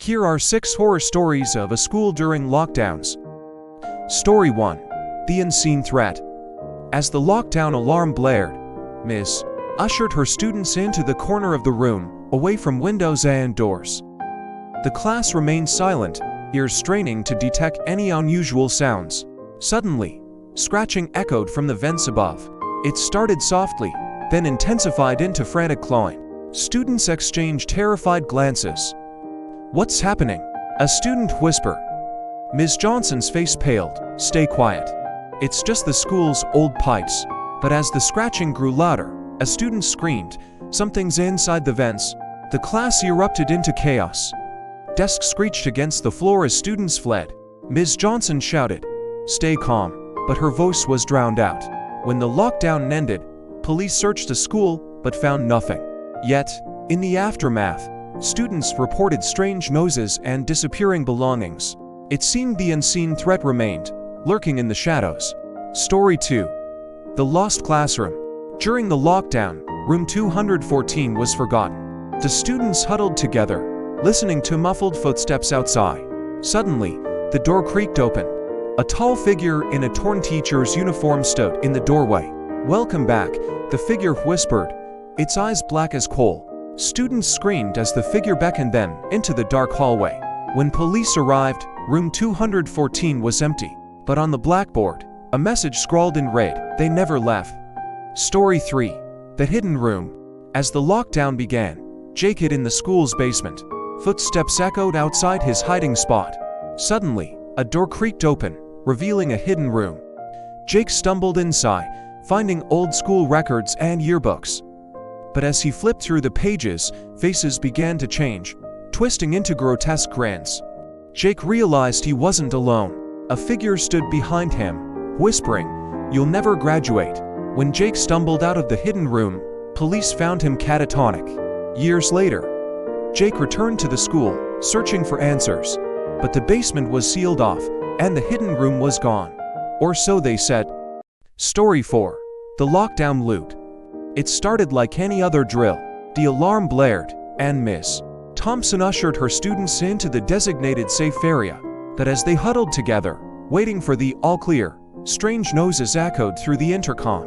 Here are 6 horror stories of a school during lockdowns. Story 1. The Unseen Threat. As the lockdown alarm blared, Ms. ushered her students into the corner of the room, away from windows and doors. The class remained silent, ears straining to detect any unusual sounds. Suddenly, scratching echoed from the vents above. It started softly, then intensified into frantic clawing. Students exchanged terrified glances. "What's happening?" a student whispered. Ms. Johnson's face paled. "Stay quiet. It's just the school's old pipes." But as the scratching grew louder, a student screamed, "Something's inside the vents." The class erupted into chaos. Desks screeched against the floor as students fled. Ms. Johnson shouted, "Stay calm," but her voice was drowned out. When the lockdown ended, police searched the school but found nothing. Yet, in the aftermath, students reported strange noises and disappearing belongings. It seemed the unseen threat remained, lurking in the shadows. Story 2. The Lost Classroom. During the lockdown, room 214 was forgotten. The students huddled together, listening to muffled footsteps outside. Suddenly, the door creaked open. A tall figure in a torn teacher's uniform stood in the doorway. "Welcome back," the figure whispered, its eyes black as coal. Students screamed as the figure beckoned them into the dark hallway. When police arrived, room 214 was empty, but on the blackboard, a message scrawled in red, "They never left." Story 3. The Hidden Room. As the lockdown began, Jake hid in the school's basement. Footsteps echoed outside his hiding spot. Suddenly, a door creaked open, revealing a hidden room. Jake stumbled inside, finding old school records and yearbooks. But as he flipped through the pages, faces began to change, twisting into grotesque grins. Jake realized he wasn't alone. A figure stood behind him, whispering, "You'll never graduate." When Jake stumbled out of the hidden room, police found him catatonic. Years later, Jake returned to the school, searching for answers. But the basement was sealed off, and the hidden room was gone. Or so they said. Story 4. The Lockdown Loot. It started like any other drill. The alarm blared, and Miss Thompson ushered her students into the designated safe area. But as they huddled together, waiting for the all clear, strange noises echoed through the intercom.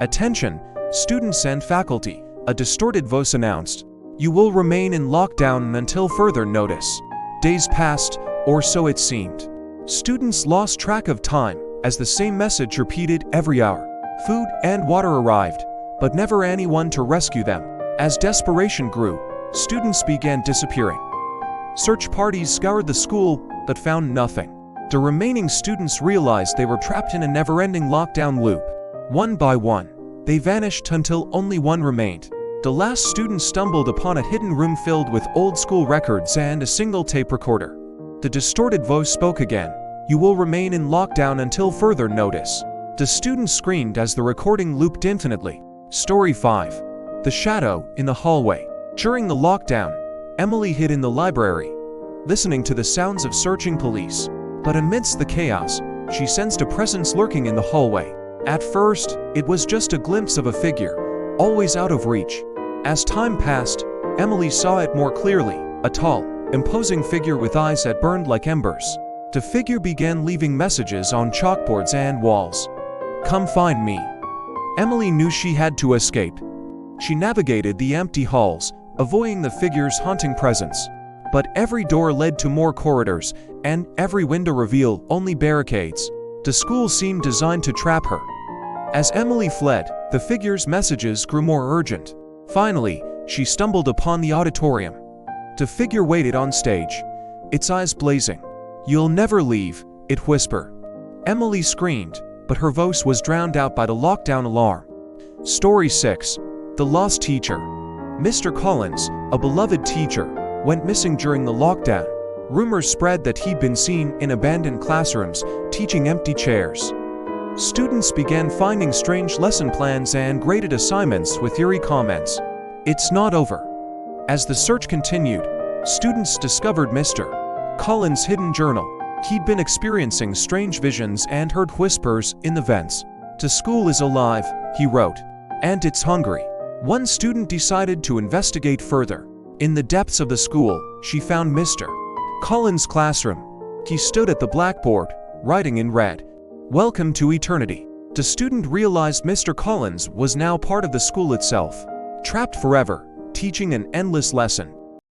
"Attention, students and faculty," a distorted voice announced. "You will remain in lockdown until further notice." Days passed, or so it seemed. Students lost track of time, as the same message repeated every hour. Food and water arrived, but never anyone to rescue them. As desperation grew, students began disappearing. Search parties scoured the school, but found nothing. The remaining students realized they were trapped in a never-ending lockdown loop. One by one, they vanished until only one remained. The last student stumbled upon a hidden room filled with old school records and a single tape recorder. The distorted voice spoke again, "You will remain in lockdown until further notice." The student screamed as the recording looped infinitely. Story 5. The Shadow in the Hallway. During the lockdown, Emily hid in the library, listening to the sounds of searching police. But amidst the chaos, she sensed a presence lurking in the hallway. At first, it was just a glimpse of a figure, always out of reach. As time passed, Emily saw it more clearly, a tall, imposing figure with eyes that burned like embers. The figure began leaving messages on chalkboards and walls. "Come find me." Emily knew she had to escape. She navigated the empty halls, avoiding the figure's haunting presence. But every door led to more corridors, and every window revealed only barricades. The school seemed designed to trap her. As Emily fled, the figure's messages grew more urgent. Finally, she stumbled upon the auditorium. The figure waited on stage, its eyes blazing. "You'll never leave," it whispered. Emily screamed, but her voice was drowned out by the lockdown alarm. Story 6. The Lost Teacher. Mr. Collins, a beloved teacher, went missing during the lockdown. Rumors spread that he'd been seen in abandoned classrooms, teaching empty chairs. Students began finding strange lesson plans and graded assignments with eerie comments. "It's not over." As the search continued, students discovered Mr. Collins' hidden journal. He'd been experiencing strange visions and heard whispers in the vents. "The school is alive," he wrote, "and it's hungry." One student decided to investigate further. In the depths of the school, she found Mr. Collins' classroom. He stood at the blackboard, writing in red, "Welcome to eternity." The student realized Mr. Collins was now part of the school itself, trapped forever, teaching an endless lesson.